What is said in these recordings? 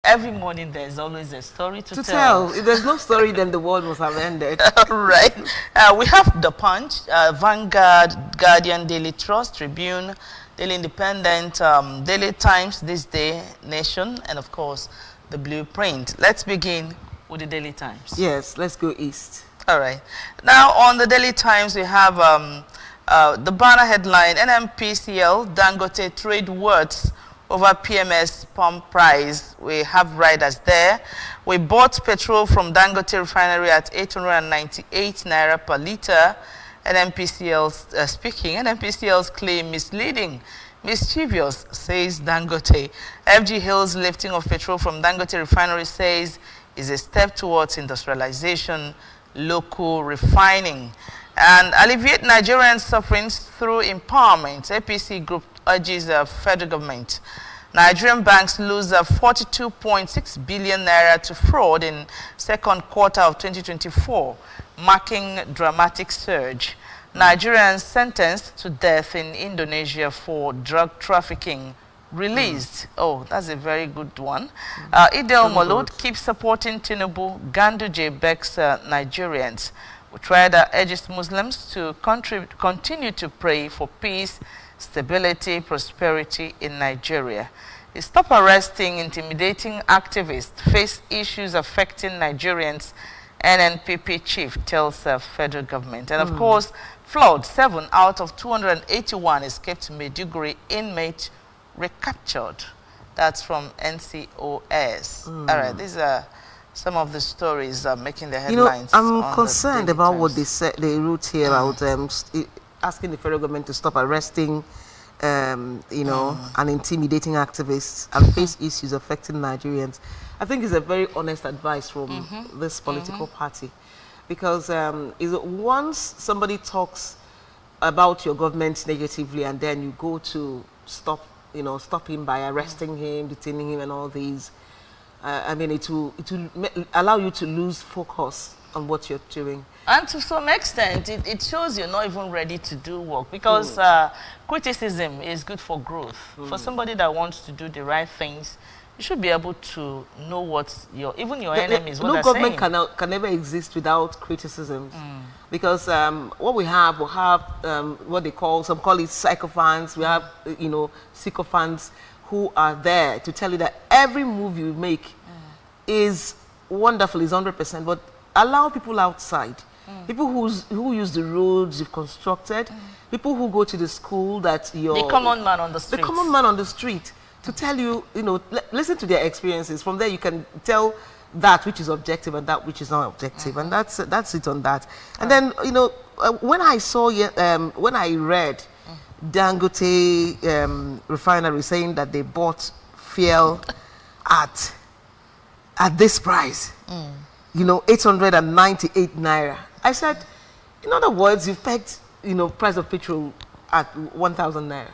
every morning there's always a story to tell. If there's no story, then the world must have ended. Right. We have The Punch, Vanguard, Guardian, Daily Trust, Tribune, Daily Independent, Daily Times, This Day, Nation, and of course, The Blueprint. Let's begin with the Daily Times. Yes, let's go east. All right. Now, on the Daily Times, we have the banner headline, NNPCL, Dangote trade words over PMS pump price. We have riders there. We bought petrol from Dangote refinery at 898 naira per litre. NNPCL speaking. NNPCL's claim misleading, mischievous, says Dangote. FG Hill's lifting of petrol from Dangote refinery says is a step towards industrialization, local refining, and alleviate Nigerians' suffering through empowerment. APC group urges the federal government. Nigerian banks lose 42.6 billion naira to fraud in second quarter of 2024, marking dramatic surge. Nigerians sentenced to death in Indonesia for drug trafficking released. Oh, that's a very good one. Idel Malud keeps supporting Tinubu. Ganduje begs Nigerians. Utrada urges Muslims to continue to pray for peace, stability, prosperity in Nigeria. Stop arresting, intimidating activists. Face issues affecting Nigerians. NNPP chief tells the federal government. And of course, flood. 7 out of 281 escaped Maiduguri inmate recaptured. That's from NCOS. All right, these are some of the stories making the headlines. You know, I'm concerned about what they said. They wrote here about asking the federal government to stop arresting, you know, and intimidating activists and face issues affecting Nigerians. I think it's a very honest advice from this political party, because once somebody talks about your government negatively and then you go to stop him by arresting him, detaining him and all these, I mean, it will allow you to lose focus on what you're doing. And to some extent, it shows you're not even ready to do work, because criticism is good for growth. For somebody that wants to do the right things, you should be able to know what even your enemies, what they're saying. No government can never exist without criticisms. Because what we have, what they call, some call it sycophants. We have, sycophants who are there to tell you that every move you make is wonderful, is 100%, but allow people outside, people who use the roads you've constructed, people who go to the school that you're... The common man on the street. The common man on the street, to tell you, listen to their experiences. From there you can tell that which is objective and that which is not objective, and that's it on that. And then, when I saw, when I read Dangote refinery saying that they bought fuel at this price, 898 naira. I said, in other words, you've pegged, price of petrol at 1,000 naira.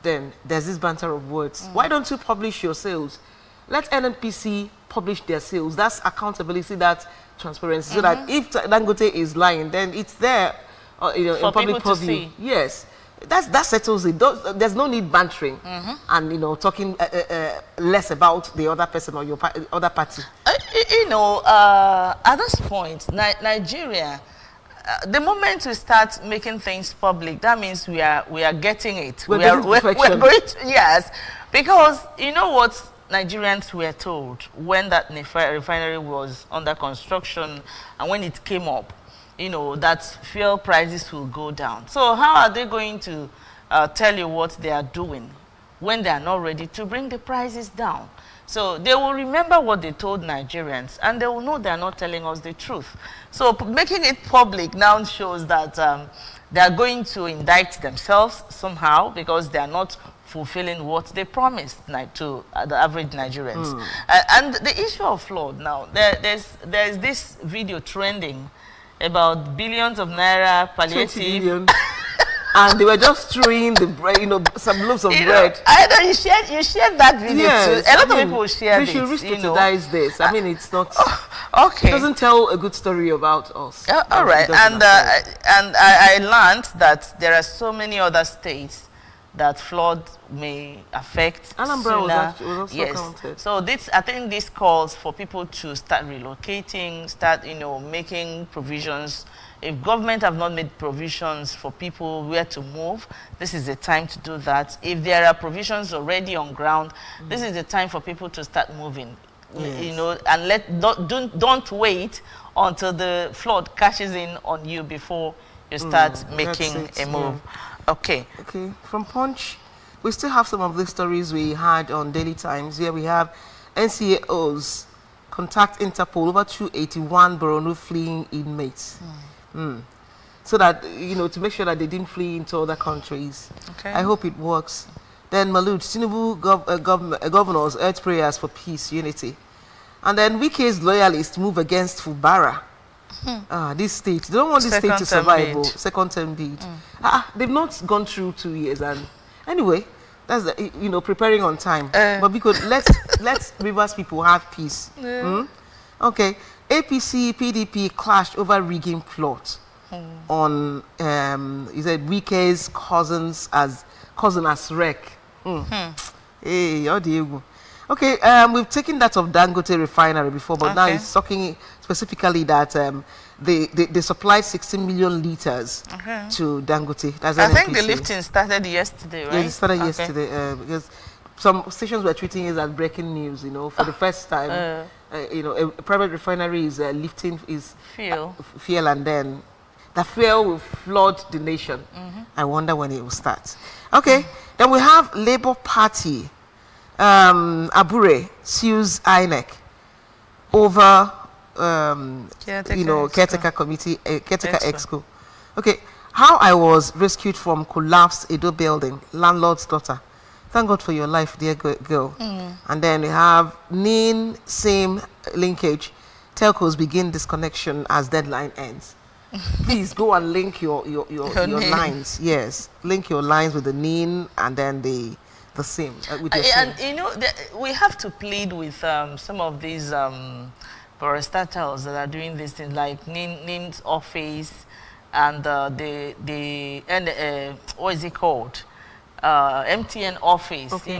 Then there's this banter of words. Why don't you publish your sales? Let NNPC publish their sales. That's accountability, that's transparency. So that if Dangote is lying, then it's there, in public purview. Yes. That settles it. There's no need bantering and talking less about the other person or your other party. At this point, Nigeria, the moment we start making things public, that means we are getting it. We're going to, yes, because you know what Nigerians were told when that refinery was under construction and when it came up, that fuel prices will go down. So how are they going to tell you what they are doing when they are not ready to bring the prices down? So they will remember what they told Nigerians, and they will know they are not telling us the truth. So making it public now shows that they are going to indict themselves somehow, because they are not fulfilling what they promised to the average Nigerians. And the issue of flood now, there's this video trending about billions of naira palliative. And they were just throwing the bread, some loaves of bread. I know you shared that video too. A lot of people shared it. We should re-strategize this. I mean, it's not. Okay. It doesn't tell a good story about us. All right. And I learned that there are so many other states that flood may affect Anambra was also yes. counted. So this, I think this calls for people to start relocating, start, making provisions. If government have not made provisions for people where to move, this is the time to do that. If there are provisions already on ground, this is the time for people to start moving. Yes. And don't wait until the flood catches in on you before you start making a move. Yeah. Okay. Okay. From Punch, we still have some of the stories we had on Daily Times. Here we have NCAOs contact Interpol over 281 Borno fleeing inmates. So that, to make sure that they didn't flee into other countries. Okay. I hope it works. Then Malud, Tinubu governors urge prayers for peace, unity. And then Wike's loyalists move against Fubara. This state, they don't want this state to survive. Second term bid. They've not gone through 2 years, and anyway, that's preparing on time. But because let's Rivers people have peace. Okay, APC PDP clashed over rigging plot on he said Wike's cousin as wreck. Hey, okay, we've taken that of Dangote refinery before, but now it's talking specifically that they supplied 16 million liters to Dangote. That's I think the lifting started yesterday, right? Yeah, it started yesterday because some stations were treating it as breaking news. For the first time, a private refinery is lifting fuel, and then the fuel will flood the nation. I wonder when it will start. Okay, then we have Labour Party. Abure sues INEC over caretaker committee, caretaker exco. Okay, how I was rescued from collapsed Edo building, landlord's daughter. Thank God for your life, dear girl. And then we have NIN same linkage. Telcos begin disconnection as deadline ends. Please go and link your lines. Yes, link your lines with the NIN and then the same. With your and we have to plead with some of these parastatals that are doing this thing, like NIN's office and what is it called? MTN office. Okay,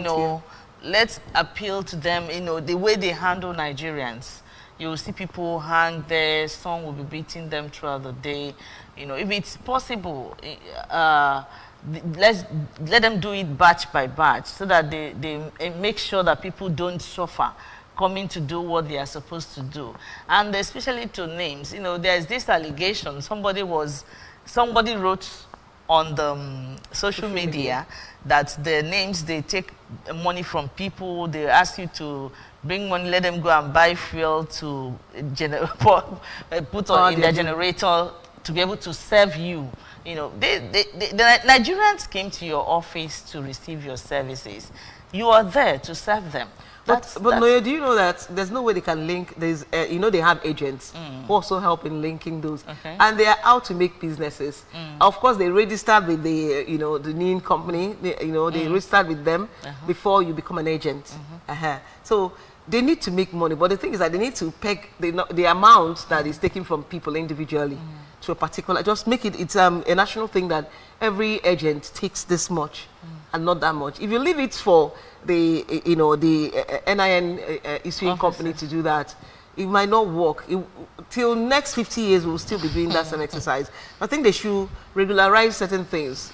let's appeal to them. The way they handle Nigerians. You will see people hang there. Some will be beating them throughout the day. If it's possible, let them do it batch by batch, so that they make sure that people don't suffer coming to do what they are supposed to do. And especially to names, there's this allegation. Somebody wrote on the social media that the names, they take money from people. They ask you to bring money, let them go and buy fuel to put on in their generator to be able to serve you. The Nigerians came to your office to receive your services. You are there to serve them. But Noya, do you know that there's no way they can link? There's, they have agents who also help in linking those, and they are out to make businesses. Of course, they registered with the, the NIN company. They registered with them before you become an agent. So they need to make money, but the thing is that they need to peg the amount that is taken from people individually to a particular. Just make it. It's a national thing that every agent takes this much and not that much. If you leave it for the NIN issuing company to do that, it might not work. Till next 50 years, we'll still be doing that same exercise. I think they should regularize certain things,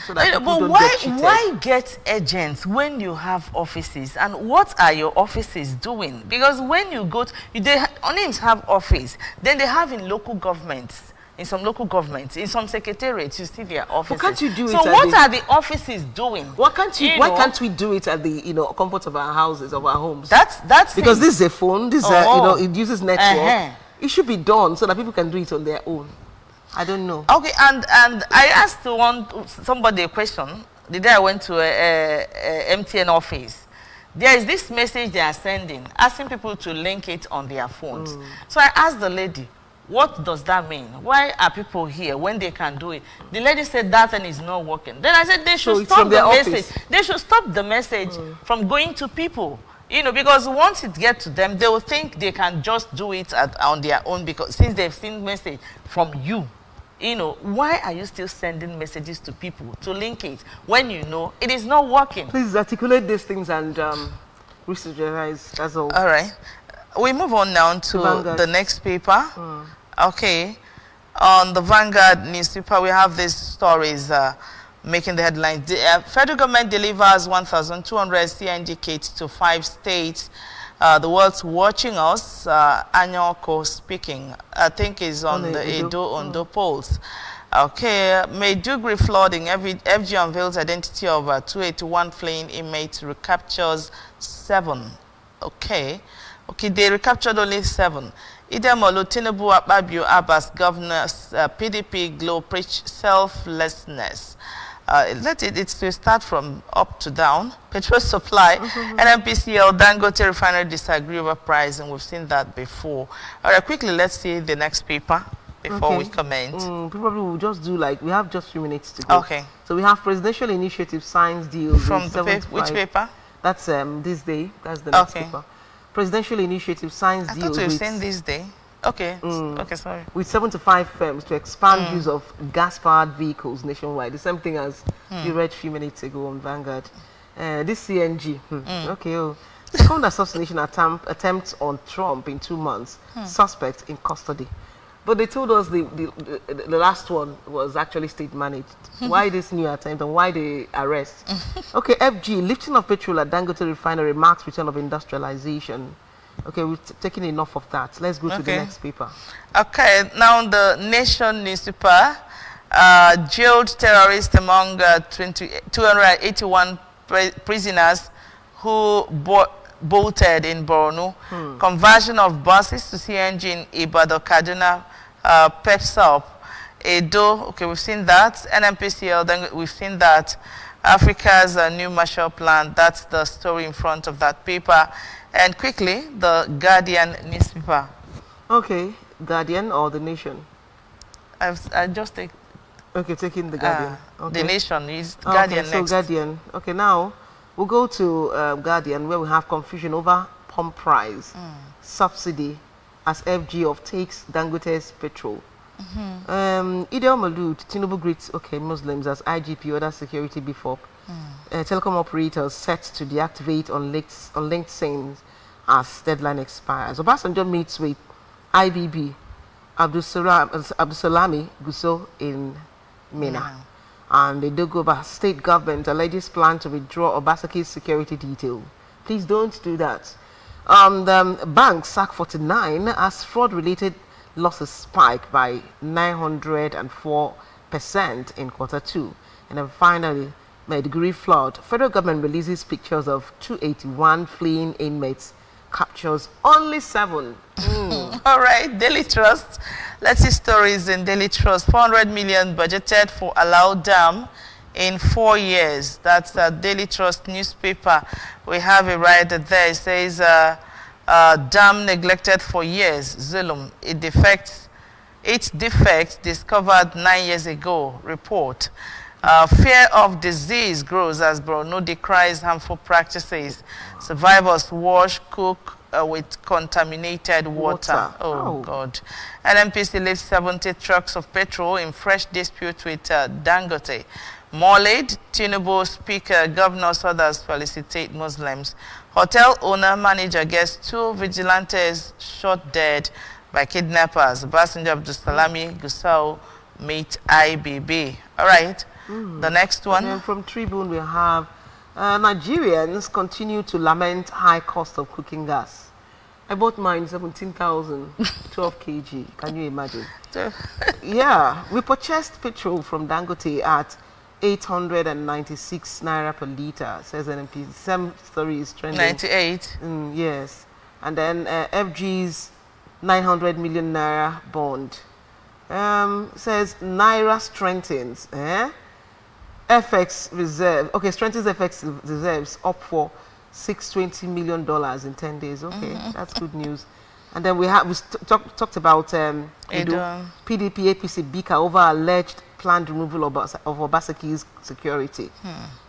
so that people don't get cheated. Why get agents when you have offices? And what are your offices doing? Because when you go, names have office, then they have in local governments. In some local governments, in some secretariats, you see their offices. But can't you do it? So what are the offices doing? Why can't we do it at the comfort of our houses, of our homes? That's because this is a phone. This it uses network. It should be done so that people can do it on their own. I don't know. Okay, and I asked somebody a question the day I went to a MTN office. There is this message they are sending, asking people to link it on their phones. So I asked the lady, what does that mean? Why are people here when they can do it? The lady said that thing is not working. Then I said they should stop the message. They should stop the message from going to people. Because once it gets to them, they will think they can just do it on their own, because since they've seen message from you. you know, why are you still sending messages to people to link it when you know it is not working? Please articulate these things and re-strategize. That's all. All right. We move on now to the next paper. Okay. On the Vanguard newspaper, we have these stories making the headlines. The federal government delivers 1,200 CNG kits to 5 states. The world's watching us. Anyoko speaking, I think, is on the Edo polls. Okay, Maiduguri flooding. FG unveils identity of 281 fleeing inmates, recaptures 7. Okay, they recaptured only 7. Idemolo, Tinubu, Akpabio, Abbas, governors, PDP, Glow preach selflessness. It's to start from up to down. Petrol supply, NNPCL, Dangote refinery disagree over price, and we've seen that before. All right, quickly, let's see the next paper before we comment. Probably we'll just do like, we have just 3 minutes to go. Okay. So we have presidential initiative signs deals. From the which paper? That's this day. That's the next paper. Presidential initiative signs deals. I thought you were saying this day. Okay. Okay, sorry. With 75 firms to expand use of gas-powered vehicles nationwide. The same thing as you read a few minutes ago on Vanguard. This CNG. Okay. Second assassination attempt on Trump in 2 months. Suspect in custody. But they told us the last one was actually state managed. Why this new attempt and why the arrest? Okay, FG, lifting of petrol at Dangote refinery marks return of industrialization. Okay, we're taking enough of that. Let's go to the next paper. Okay, now the Nation newspaper, jailed terrorists among 281 prisoners who bolted in Borno. Conversion of buses to CNG in Ibadan, Kaduna, PepSop, Edo, okay, we've seen that. NNPCL, then we've seen that. Africa's new Marshall Plan, that's the story in front of that paper. And quickly, the Guardian newspaper. Okay, Guardian or the Nation? I just take... Okay, taking the Guardian. The Nation is Guardian next. So Guardian. Okay, now we'll go to Guardian, where we have confusion over pump price, subsidy, as FG of takes Dangote's petrol. Idel Malud, Tinubu greets Muslims as IGP order security before. Telecom operators set to deactivate on linked SIMs as deadline expires. Obasanjo meets with IBB, Abdulsalami Gusso in Mina. And the Dogoba state government alleges plan to withdraw Obasaki's security detail. Please don't do that. The bank SAC 49 as fraud-related losses spike by 904% in Q2. And then finally, Maiduguri flood. Federal government releases pictures of 281 fleeing inmates, captures only 7. All right, Daily Trust. Let's see stories in Daily Trust. 400 million budgeted for Alao Dam in 4 years. That's a Daily Trust newspaper. We have it right there. It says, dam neglected for years. Zulum, its defects discovered 9 years ago. Report. Fear of disease grows as Borno decries harmful practices. Survivors wash, cook with contaminated water. Oh, God. NNPC leaves 70 trucks of petrol in fresh dispute with Dangote. Molid, Tinubu speaker, governors, others felicitate Muslims. Hotel owner, manager gets 2 vigilantes shot dead by kidnappers. Obasanjo Abdulsalami Gusau meet IBB. All right. The next one. And then from Tribune, we have Nigerians continue to lament high cost of cooking gas. I bought mine 17,000, 12 kg. Can you imagine? Yeah, we purchased petrol from Dangote at 896 naira per liter, says NNP. Same story is trending. 98. Yes. And then FG's 900 million naira bond says naira strengthens. FX reserve. Okay, strengthens FX reserves up for $620 million in 10 days. Okay, that's good news. And then we talked about PDP, APC, Bika over alleged planned removal of Obasaki's security.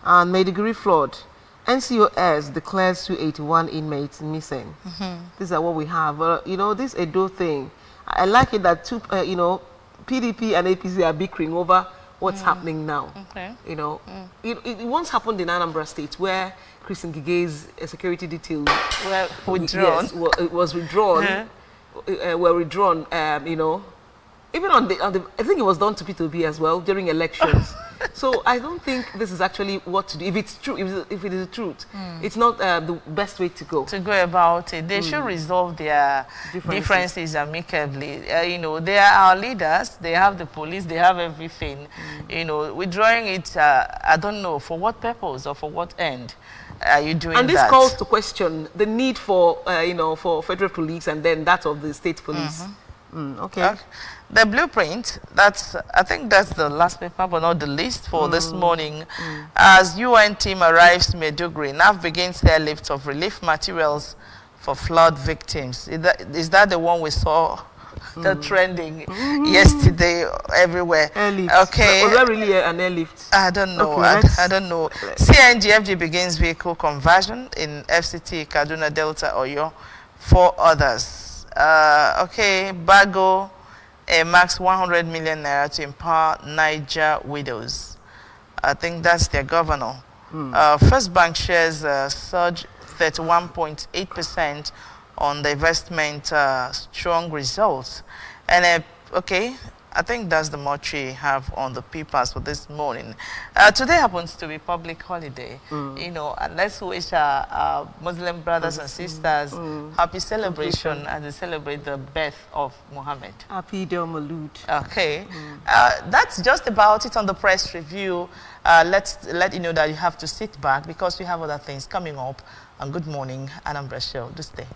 And Maiduguri flood. NCOS declares 281 inmates missing. These are what we have. You know, this Edo thing, I like it that PDP and APC are bickering over what's happening now. Okay. You know, it once happened in Anambra State where Christine Gige's security details were withdrawn. Yes, it was withdrawn. Were withdrawn. You know, even on the I think it was done to P2B as well during elections. So I don't think this is actually what to do. If it's true, if it is the truth, it's not the best way to go. To go about it, they should resolve their differences amicably. You know, they are our leaders. They have the police. They have everything. You know, withdrawing it, I don't know for what purpose or for what end are you doing that. And this calls to question the need for you know, for federal police and then that of the state police. Okay. The blueprint, I think that's the last paper, but not the least for this morning. As UN team arrives Maiduguri, NAF begins airlift of relief materials for flood victims. Is that the one we saw the trending yesterday everywhere? Airlift. Okay. Was that really an airlift? I don't know. Okay, I don't know. CNGFG begins vehicle conversion in FCT, Kaduna Delta, Oyo. 4 others. Okay, Bago marks 100 million naira to empower Niger widows. I think that's their governor. First Bank shares surge 31.8% on the investment strong results. And okay, I think that's the much we have on the papers for this morning. Today happens to be public holiday, you know, and let's wish our Muslim brothers and sisters happy celebration as they celebrate the birth of Muhammad. Happy Eid al-Maulud. Okay, that's just about it on the press review. Let's let you know that you have to sit back because we have other things coming up. And good morning, Anambra Show. Do stay.